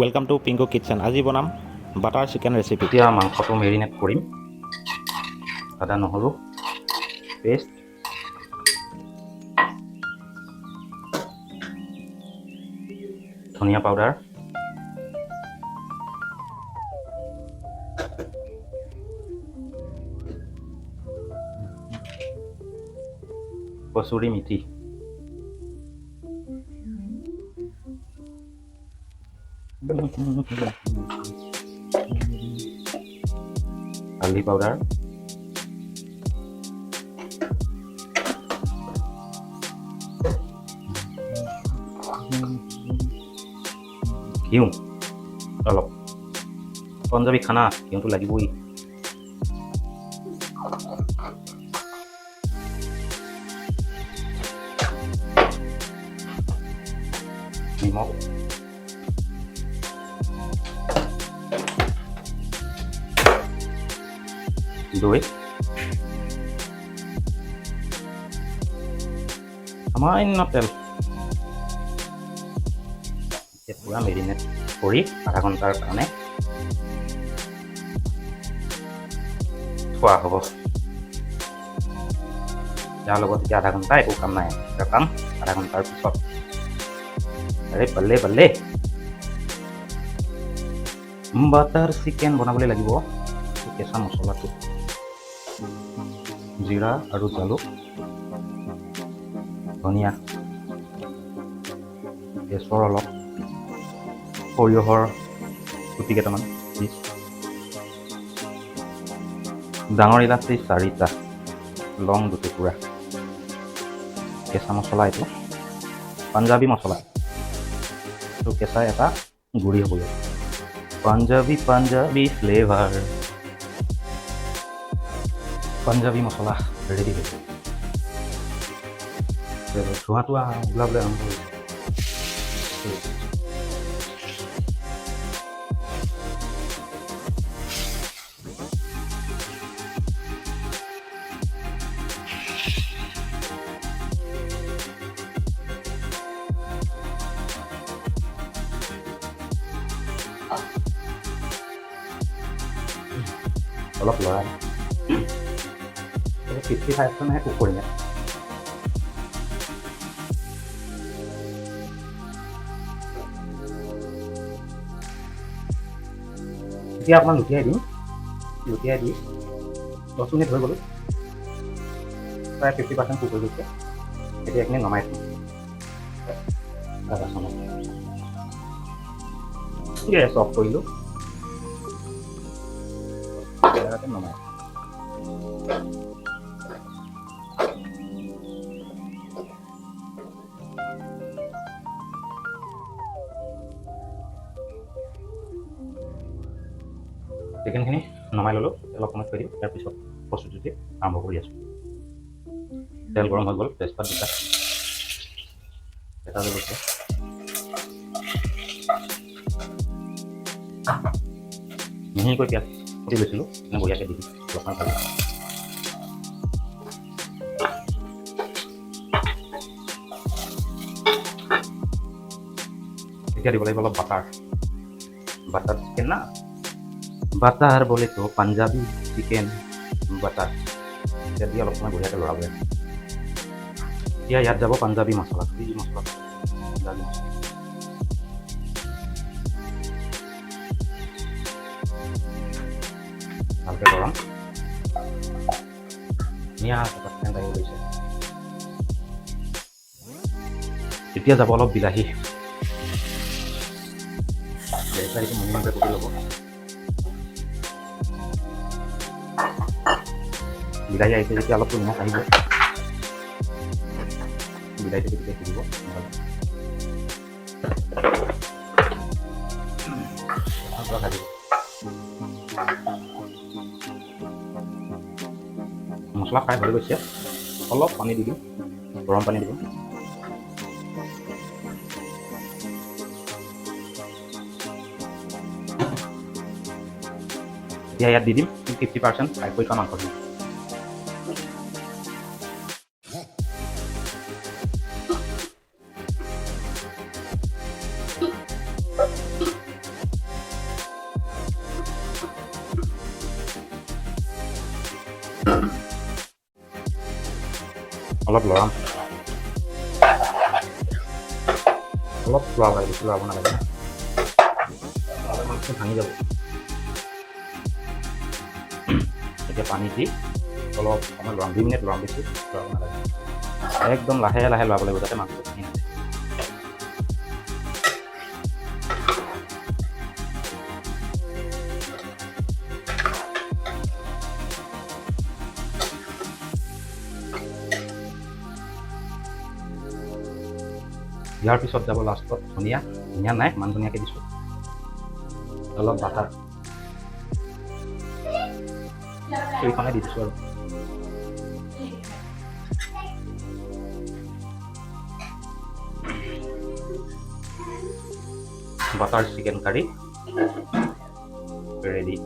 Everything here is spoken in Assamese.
Welcome to Pinku kitchen. আজি বনাম বাটাৰ চিকেন ৰেচিপি। এতিয়া মাংসটো মেৰিনেট কৰিম। আদা নহৰু পেষ্ট, ধনিয়া পাউডাৰ, কচুৰি মেথি, হালধি পাউডাৰ, ঘিউ অলপ, পঞ্জাবী খানা ঘিউটো লাগিবই। নিমখ, দৈ, সামান্য তেল। এতিয়া পূৰা মেৰিনেট কৰি আধা ঘণ্টাৰ কাৰণে থোৱা হ'ব। ইয়াৰ লগত এতিয়া আধা ঘণ্টা একো কাম নাই, এটা কাম আধা ঘণ্টাৰ পিছত। আৰে বাল্লে বাল্লে, বাটাৰ চিকেন বনাবলৈ লাগিব। কেঁচা মছলাটো জিৰা আৰু জালুক, ধনিয়া, বেচৰ অলপ, সৰিয়হৰ গুটি কেইটামান, ডাঙৰ ইলাচি 4টা, লং 2 টুকুৰা, কেঁচা মছলা এইটো পাঞ্জাবী মছলা, এইটো কেঁচা এটা গুড়ি হ'বলৈ। পাঞ্জাবী ফ্লেভাৰ, পাঞ্জাবী মছলা ৰেডি হৈছে। ধোঁৱাটো ওলাবলৈ আৰম্ভ কৰিছে। অলপ লৰাই 55%হে কুক কৰিম। এতিয়া অকণমান লুটিয়াই দিম। লুটিয়াই দি 10 মিনিট হৈ গ'ল, প্ৰায় 50% কুক হৈ গৈছে। এতিয়া এইখিনি নমাই দিম বাচনত। গেছ অফ কৰিলোঁ, নমাই চিকেনখিনি নমাই ল'লোঁ। অলপ সময় থৈ দিম, তাৰপিছত প্ৰস্তুতি আৰম্ভ কৰি আছোঁ। তেল গৰম হৈ গ'ল, তেজপাত দুটা, এটা জলকীয়া, মিহিকৈ পিঁয়াজ কুটি লৈছিলোঁ, বঢ়িয়াকৈ দি দিম। অলপমান ভাজি এতিয়া দিব লাগিব অলপ বাটাৰ। বাটাৰ চিকেন না, বাটাৰ বলে তো পাঞ্জাবি চিকেন বাটাৰ। এতিয়া দি অলপ সময় বঢ়িয়াকৈ লৰাব লাগিব। এতিয়া ইয়াত যাব পাঞ্জাবী মছলা, যি মছলা পাঞ্জাবী মছলা, ভালকৈ গৰম, ধুনীয়া সেণ্ট আহিব লৈছে। এতিয়া যাব অলপ বিলাহী, বিলাহীটো মহিমাকৈ কুটি ল'ব। বিলাহী আহিছে যেতিয়া অলপ নিমখ আহিব, বিলাহীটো তেতিয়া দি দিব। মছলা ফ্ৰাই হৈ গৈছে, অলপ পানী দি দিম, গৰম পানী দিব। এতিয়া ইয়াত দি দিম 50% ফ্ৰাই কৰি থোৱা মাংসখিনি। অলপ লৰাম, অলপ লৰাব লাগে, বেছি লৰাব নালাগে, মাংস ভাঙি যাব। এতিয়া পানী দি অলপ সময় লৰাম, 2 মিনিট লৰাম, বেছি লৰাব নালাগে, একদম লাহে লাহে লৰাব লাগিব যাতে মাংসটো ভাঙি নাযায়। ইয়াৰ পিছত যাব লাষ্টত ধনিয়া, ধনিয়া নাই, মান ধনিয়াকে দিছোঁ, অলপ বাটাৰ, এইখনে দি দিছোঁ আৰু বাটাৰ চিকেন কাৰী ৰেডি।